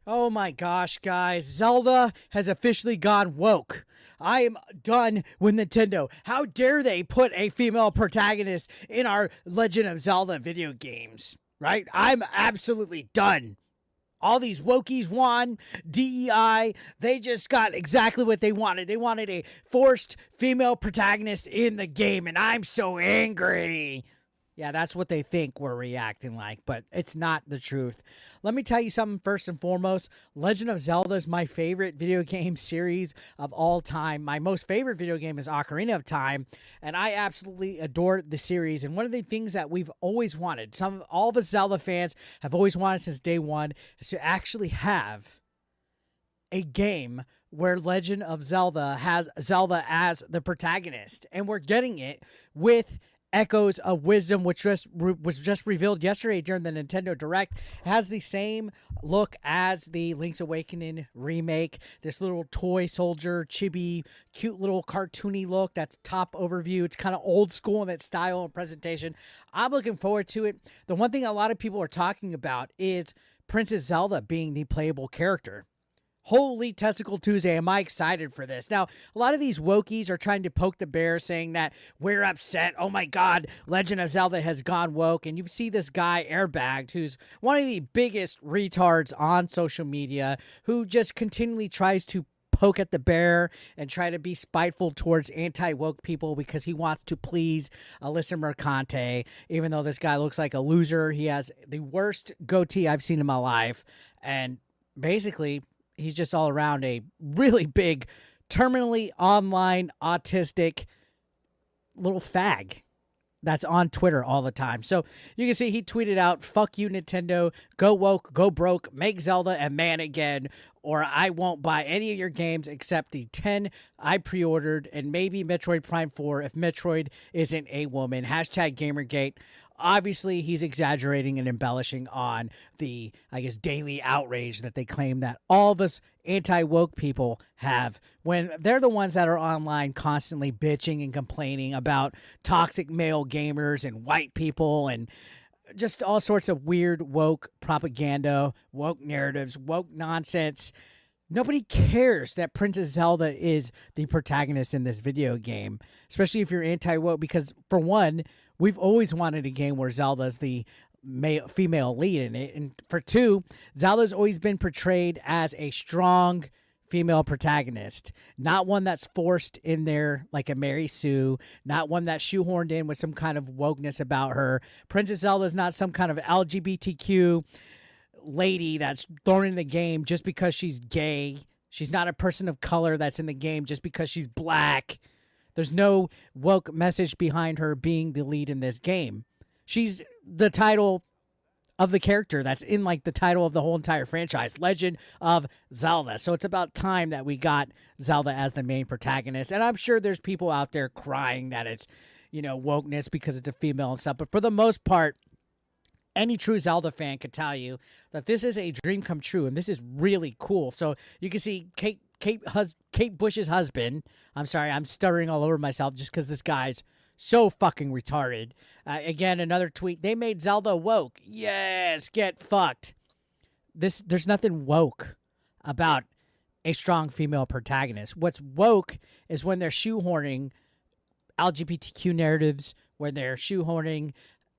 Oh my gosh, guys. Zelda has officially gone woke. I am done with Nintendo. How dare they put a female protagonist in our Legend of Zelda video games? Right? I'm absolutely done. All these wokies won, DEI, they just got exactly what they wanted. They wanted a forced female protagonist in the game, and I'm so angry. Yeah, that's what they think we're reacting like, but it's not the truth. Let me tell you something first and foremost. Legend of Zelda is my favorite video game series of all time. My most favorite video game is Ocarina of Time, and I absolutely adore the series. And one of the things that we've always wanted, all of us Zelda fans have always wanted since day one, is to actually have a game where Legend of Zelda has Zelda as the protagonist, and we're getting it with Echoes of Wisdom, which was just revealed yesterday during the Nintendo Direct. It has the same look as the Link's Awakening remake. This little toy soldier, chibi, cute little cartoony look. That's top overview. It's kind of old school in its style and presentation. I'm looking forward to it. The one thing a lot of people are talking about is Princess Zelda being the playable character. Holy Testicle Tuesday, am I excited for this. Now, a lot of these wokies are trying to poke the bear, saying that we're upset. Oh my God, Legend of Zelda has gone woke. And you see this guy, Airbagged, who's one of the biggest retards on social media, who just continually tries to poke at the bear and try to be spiteful towards anti-woke people because he wants to please Alyssa Mercante, even though this guy looks like a loser. He has the worst goatee I've seen in my life. And basically, he's just all around a really big, terminally online, autistic little fag that's on Twitter all the time. So you can see he tweeted out, "Fuck you, Nintendo. Go woke, go broke, make Zelda a man again, or I won't buy any of your games except the 10 I pre-ordered and maybe Metroid Prime 4 if Metroid isn't a woman. Hashtag Gamergate." Obviously, he's exaggerating and embellishing on the, I guess, daily outrage that they claim that all of us anti-woke people have when they're the ones that are online constantly bitching and complaining about toxic male gamers and white people and just all sorts of weird woke propaganda, woke narratives, woke nonsense. Nobody cares that Princess Zelda is the protagonist in this video game, especially if you're anti-woke, because for one, we've always wanted a game where Zelda's the female lead in it. And for two, Zelda's always been portrayed as a strong female protagonist, not one that's forced in there like a Mary Sue, not one that's shoehorned in with some kind of wokeness about her. Princess Zelda is not some kind of LGBTQ lady that's thrown in the game just because she's gay. She's not a person of color that's in the game just because she's black. There's no woke message behind her being the lead in this game. She's the title of the character that's in like the title of the whole entire franchise, Legend of Zelda. So it's about time that we got Zelda as the main protagonist. And I'm sure there's people out there crying that it's, wokeness because it's a female and stuff. But for the most part, any true Zelda fan could tell you that this is a dream come true, and this is really cool. So you can see Kate Bush's husband. I'm sorry, I'm stuttering all over myself just because this guy's so fucking retarded. Again, another tweet. They made Zelda woke. Yes, get fucked. There's nothing woke about a strong female protagonist. What's woke is when they're shoehorning LGBTQ narratives, when they're shoehorning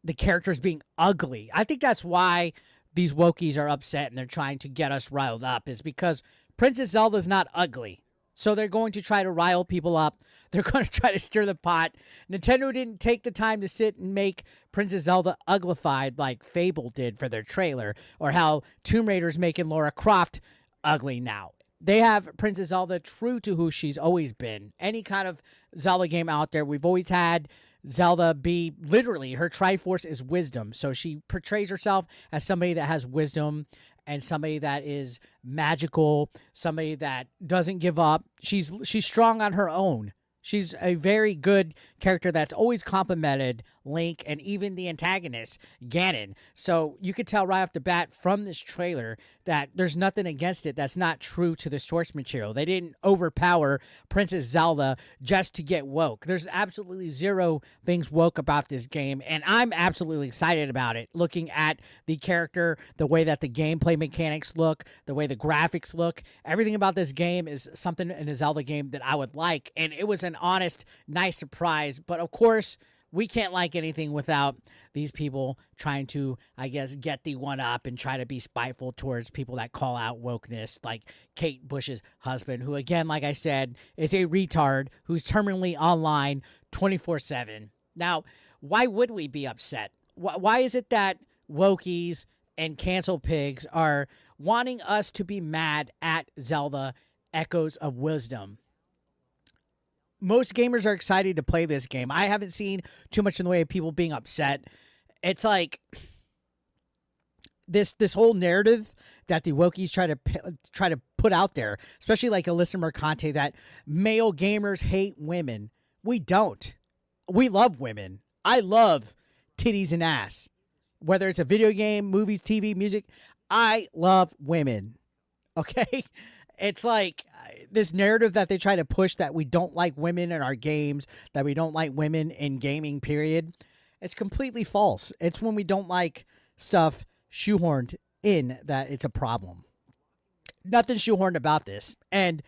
the characters being ugly. I think that's why these wokies are upset and they're trying to get us riled up, is because Princess Zelda's not ugly. So they're going to try to rile people up. They're going to try to stir the pot. Nintendo didn't take the time to sit and make Princess Zelda uglified like Fable did for their trailer, or how Tomb Raider's making Lara Croft ugly now. They have Princess Zelda true to who she's always been. Any kind of Zelda game out there, we've always had Zelda be literally, her Triforce is wisdom. So she portrays herself as somebody that has wisdom and somebody that is magical, somebody that doesn't give up. She's strong on her own. She's a very good character that's always complimented Link, and even the antagonist, Ganon. So you could tell right off the bat from this trailer that there's nothing against it that's not true to the source material. They didn't overpower Princess Zelda just to get woke. There's absolutely zero things woke about this game, and I'm absolutely excited about it. Looking at the character, the way that the gameplay mechanics look, the way the graphics look, everything about this game is something in a Zelda game that I would like, and it was an honest, nice surprise. But of course, we can't like anything without these people trying to, I guess, get the one up and try to be spiteful towards people that call out wokeness, like Kate Bush's husband, who, again, like I said, is a retard who's terminally online 24/7. Now, why would we be upset? Why is it that wokies and cancel pigs are wanting us to be mad at Zelda Echoes of Wisdom? Most gamers are excited to play this game. I haven't seen too much in the way of people being upset. It's like this whole narrative that the wokies try to put out there, especially like Alyssa Mercante, that male gamers hate women. We don't. We love women. I love titties and ass. Whether it's a video game, movies, TV, music, I love women. Okay? It's like this narrative that they try to push that we don't like women in our games, that we don't like women in gaming, period. It's completely false. It's when we don't like stuff shoehorned in that it's a problem. Nothing shoehorned about this. And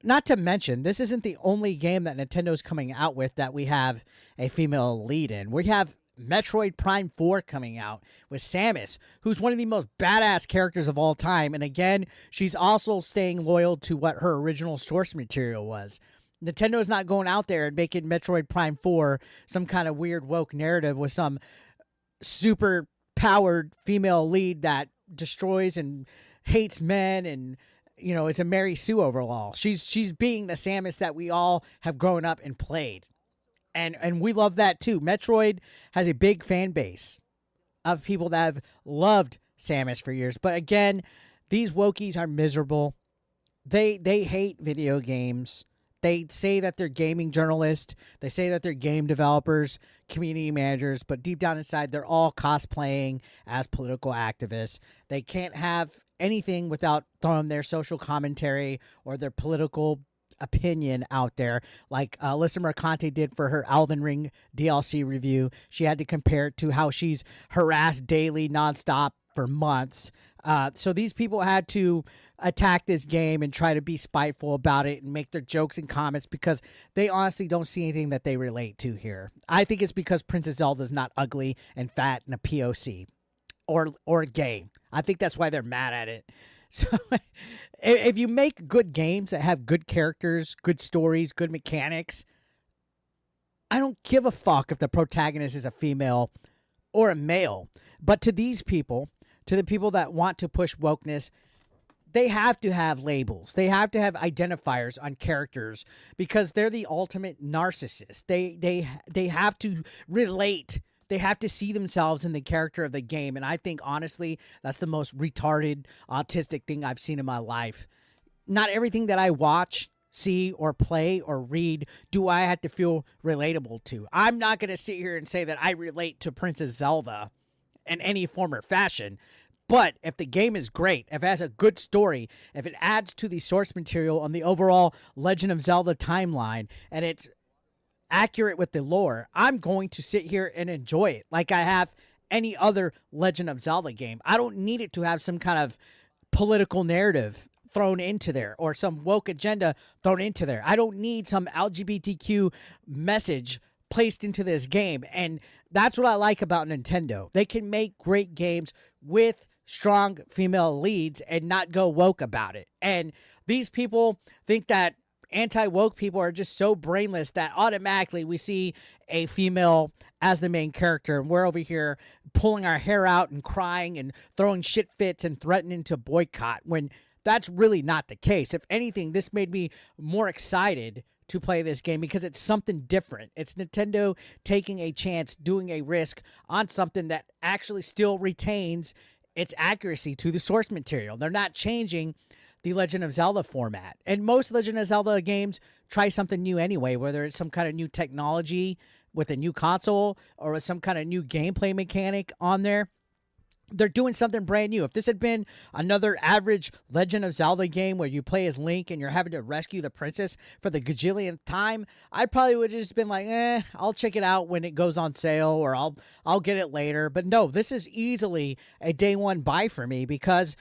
not to mention, this isn't the only game that Nintendo's coming out with that we have a female lead in. We have Metroid Prime 4 coming out with Samus, who's one of the most badass characters of all time. And again, she's also staying loyal to what her original source material was. Nintendo's not going out there and making Metroid Prime 4 some kind of weird woke narrative with some super powered female lead that destroys and hates men and, you know, is a Mary Sue overall. She's being the Samus that we all have grown up and played. And we love that too. Metroid has a big fan base of people that have loved Samus for years. But again, these wokies are miserable. They hate video games. They say that they're gaming journalists. They say that they're game developers, community managers. But deep down inside, they're all cosplaying as political activists. They can't have anything without throwing their social commentary or their political opinion out there, like Alyssa Mercante did for her Elden Ring DLC review. She had to compare it to how she's harassed daily, nonstop for months. So these people had to attack this game and try to be spiteful about it and make their jokes and comments because they honestly don't see anything that they relate to here. I think it's because Princess Zelda is not ugly and fat and a POC or gay. I think that's why they're mad at it. So if you make good games that have good characters, good stories, good mechanics, I don't give a fuck if the protagonist is a female or a male. But to these people, to the people that want to push wokeness, they have to have labels. They have to have identifiers on characters because they're the ultimate narcissist. They have to relate. They have to see themselves in the character of the game. And I think, honestly, that's the most retarded, autistic thing I've seen in my life. Not everything that I watch, see, or play, or read do I have to feel relatable to. I'm not going to sit here and say that I relate to Princess Zelda in any form or fashion. But if the game is great, if it has a good story, if it adds to the source material on the overall Legend of Zelda timeline, and it's accurate with the lore, I'm going to sit here and enjoy it like I have any other Legend of Zelda game. I don't need it to have some kind of political narrative thrown into there or some woke agenda thrown into there. I don't need some LGBTQ message placed into this game. And that's what I like about Nintendo. They can make great games with strong female leads and not go woke about it. And these people think that anti-woke people are just so brainless that automatically we see a female as the main character and we're over here pulling our hair out and crying and throwing shit fits and threatening to boycott when that's really not the case. If anything, this made me more excited to play this game because it's something different. It's Nintendo taking a chance, doing a risk on something that actually still retains its accuracy to the source material. They're not changing the Legend of Zelda format. And most Legend of Zelda games try something new anyway, whether it's some kind of new technology with a new console or with some kind of new gameplay mechanic on there. They're doing something brand new. If this had been another average Legend of Zelda game where you play as Link and you're having to rescue the princess for the gajillionth time, I probably would have just been like, I'll check it out when it goes on sale, or I'll get it later. But no, this is easily a day one buy for me because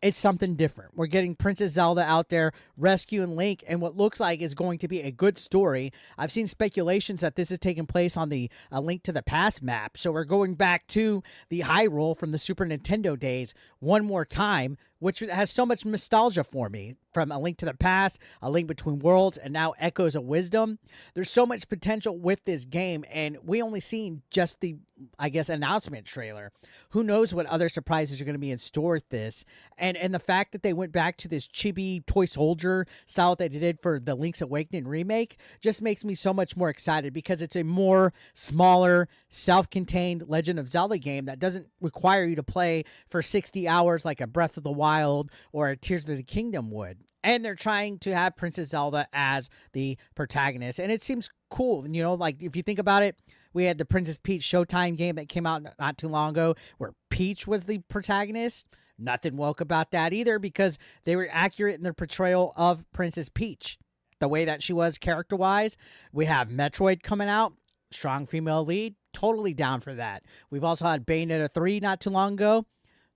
it's something different. We're getting Princess Zelda out there rescuing Link and what looks like is going to be a good story. I've seen speculations that this is taking place on the Link to the Past map. So we're going back to the Hyrule from the Super Nintendo days one more time, which has so much nostalgia for me. From A Link to the Past, A Link Between Worlds, and now Echoes of Wisdom. There's so much potential with this game, and we only seen just the, I guess, announcement trailer. Who knows what other surprises are going to be in store with this. And the fact that they went back to this chibi toy soldier style that they did for the Link's Awakening remake just makes me so much more excited because it's a more smaller, self-contained Legend of Zelda game that doesn't require you to play for 60 hours like a Breath of the Wild or a Tears of the Kingdom would. And they're trying to have Princess Zelda as the protagonist. And it seems cool. You know, like if you think about it, we had the Princess Peach Showtime game that came out not too long ago where Peach was the protagonist. Nothing woke about that either because they were accurate in their portrayal of Princess Peach. The way that she was character-wise. We have Metroid coming out. Strong female lead. Totally down for that. We've also had Bayonetta 3 not too long ago.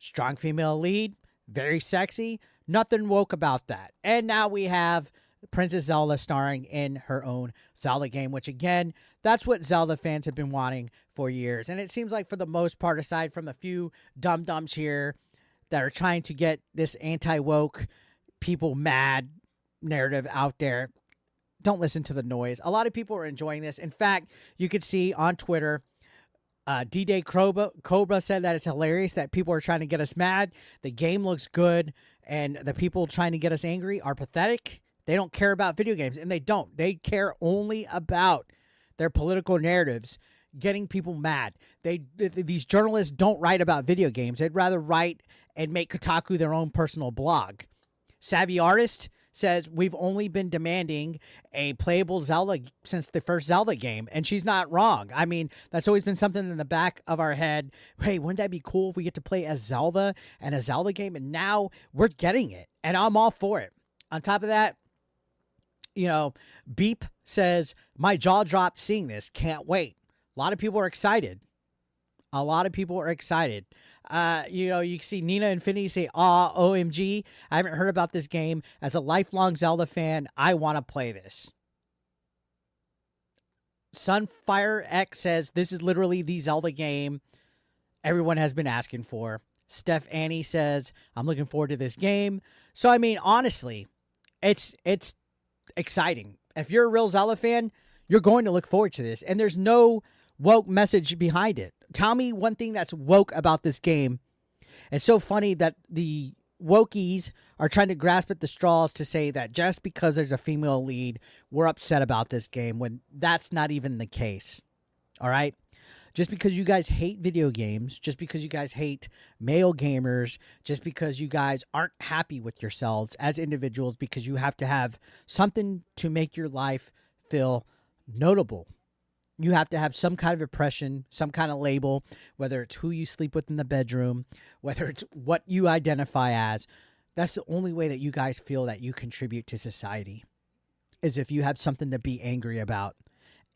Strong female lead. Very sexy. Nothing woke about that. And now we have Princess Zelda starring in her own Zelda game, which again, that's what Zelda fans have been wanting for years. And it seems like for the most part, aside from a few dum-dums here that are trying to get this anti-woke, people mad narrative out there, don't listen to the noise. A lot of people are enjoying this. In fact, you could see on Twitter, D-Day Cobra said that it's hilarious that people are trying to get us mad. The game looks good, and the people trying to get us angry are pathetic. They don't care about video games, and they don't. They care only about their political narratives, getting people mad. These journalists don't write about video games. They'd rather write and make Kotaku their own personal blog. Savvy Artist says we've only been demanding a playable Zelda since the first Zelda game, and she's not wrong. I mean, that's always been something in the back of our head. Hey, wouldn't that be cool if we get to play as Zelda and a Zelda game? And now we're getting it, and I'm all for it. On top of that, you know, Beep says, my jaw dropped seeing this. Can't wait. A lot of people are excited. A lot of people are excited. You know, you can see Nina Infinity say, OMG. I haven't heard about this game. As a lifelong Zelda fan, I want to play this. Sunfire X says, this is literally the Zelda game everyone has been asking for. Steph Annie says, I'm looking forward to this game. So, I mean, honestly, it's exciting. If you're a real Zelda fan, you're going to look forward to this. And there's no woke message behind it. Tell me one thing that's woke about this game. It's so funny that the wokies are trying to grasp at the straws to say that just because there's a female lead, we're upset about this game when that's not even the case. All right? Just because you guys hate video games, just because you guys hate male gamers, just because you guys aren't happy with yourselves as individuals because you have to have something to make your life feel notable. You have to have some kind of impression, some kind of label, whether it's who you sleep with in the bedroom, whether it's what you identify as. That's the only way that you guys feel that you contribute to society, is if you have something to be angry about.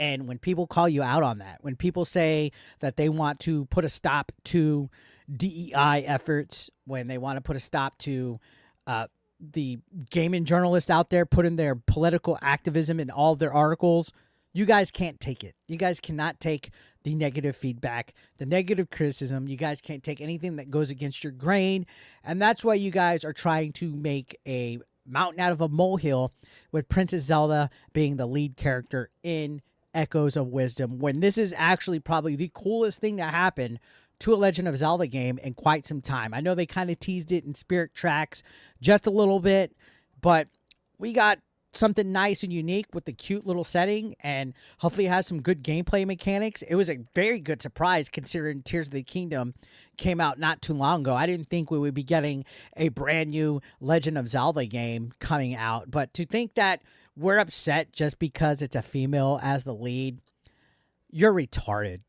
And when people call you out on that, when people say that they want to put a stop to DEI efforts, when they want to put a stop to the gaming journalists out there putting their political activism in all of their articles, you guys can't take it. You guys cannot take the negative feedback, the negative criticism. You guys can't take anything that goes against your grain. And that's why you guys are trying to make a mountain out of a molehill with Princess Zelda being the lead character in Echoes of Wisdom, when this is actually probably the coolest thing to happen to a Legend of Zelda game in quite some time. I know they kind of teased it in Spirit Tracks just a little bit, but we got something nice and unique with the cute little setting, and hopefully it has some good gameplay mechanics. It was a very good surprise considering Tears of the Kingdom came out not too long ago. I didn't think we would be getting a brand new Legend of Zelda game coming out, but to think that we're upset just because it's a female as the lead, you're retarded.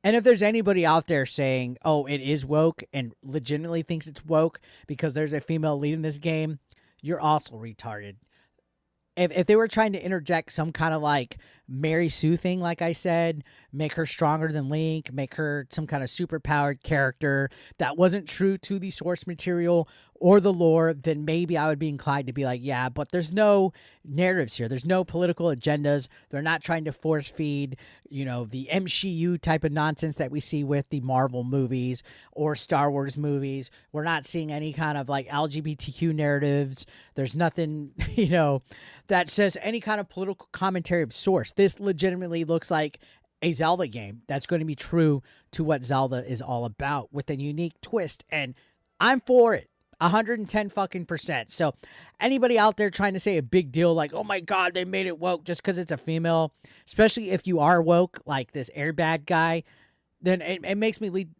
And if there's anybody out there saying, oh, it is woke and legitimately thinks it's woke because there's a female lead in this game, you're also retarded. If they were trying to interject some kind of like Mary Sue thing, like I said, make her stronger than Link, make her some kind of superpowered character that wasn't true to the source material or the lore, then maybe I would be inclined to be like, yeah, but there's no narratives here. There's no political agendas. They're not trying to force feed, the MCU type of nonsense that we see with the Marvel movies or Star Wars movies. We're not seeing any kind of like LGBTQ narratives. There's nothing, that says any kind of political commentary of source. This legitimately looks like a Zelda game that's going to be true to what Zelda is all about with a unique twist. And I'm for it. 110 fucking percent. So anybody out there trying to say a big deal like, oh my God, they made it woke just because it's a female, especially if you are woke like this airbag guy, then it makes me leads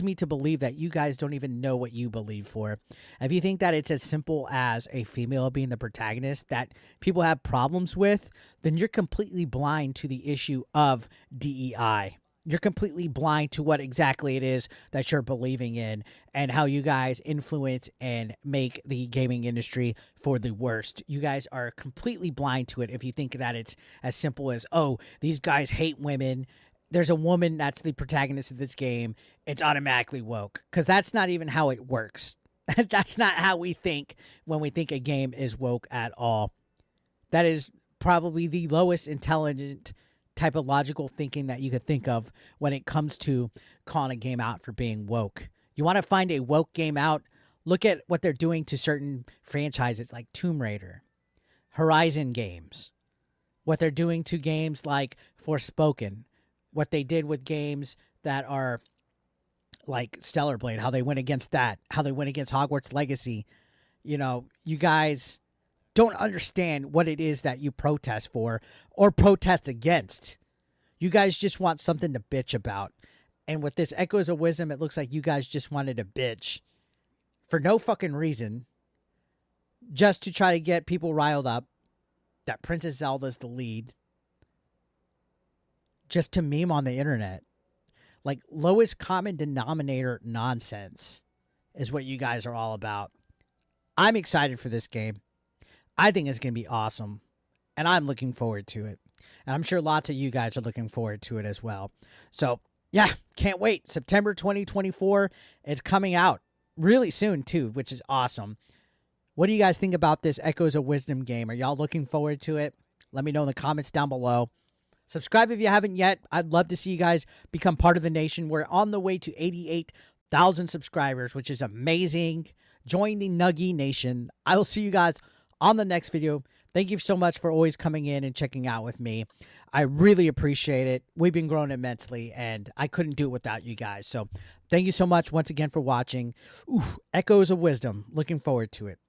me to believe that you guys don't even know what you believe for. If you think that it's as simple as a female being the protagonist that people have problems with, then you're completely blind to the issue of DEI. You're completely blind to what exactly it is that you're believing in and how you guys influence and make the gaming industry for the worst. You guys are completely blind to it if you think that it's as simple as, oh, these guys hate women. There's a woman that's the protagonist of this game. It's automatically woke, because that's not even how it works. That's not how we think when we think a game is woke at all. That is probably the lowest intelligent type of logical thinking that you could think of when it comes to calling a game out for being woke. You want to find a woke game out? Look at what they're doing to certain franchises like Tomb Raider, Horizon games, what they're doing to games like Forspoken, what they did with games that are like Stellar Blade, how they went against that, how they went against Hogwarts Legacy. You guys don't understand what it is that you protest for or protest against. You guys just want something to bitch about. And with this Echoes of Wisdom, it looks like you guys just wanted to bitch for no fucking reason, just to try to get people riled up that Princess Zelda's the lead, just to meme on the internet. Like, lowest common denominator nonsense is what you guys are all about. I'm excited for this game. I think it's going to be awesome, and I'm looking forward to it. And I'm sure lots of you guys are looking forward to it as well. So, yeah, can't wait. September 2024, it's coming out really soon, too, which is awesome. What do you guys think about this Echoes of Wisdom game? Are y'all looking forward to it? Let me know in the comments down below. Subscribe if you haven't yet. I'd love to see you guys become part of the nation. We're on the way to 88,000 subscribers, which is amazing. Join the Nuggy Nation. I will see you guys on the next video. Thank you so much for always coming in and checking out with me. I really appreciate it. We've been growing immensely, and I couldn't do it without you guys. So thank you so much once again for watching. Echoes of Wisdom. Looking forward to it.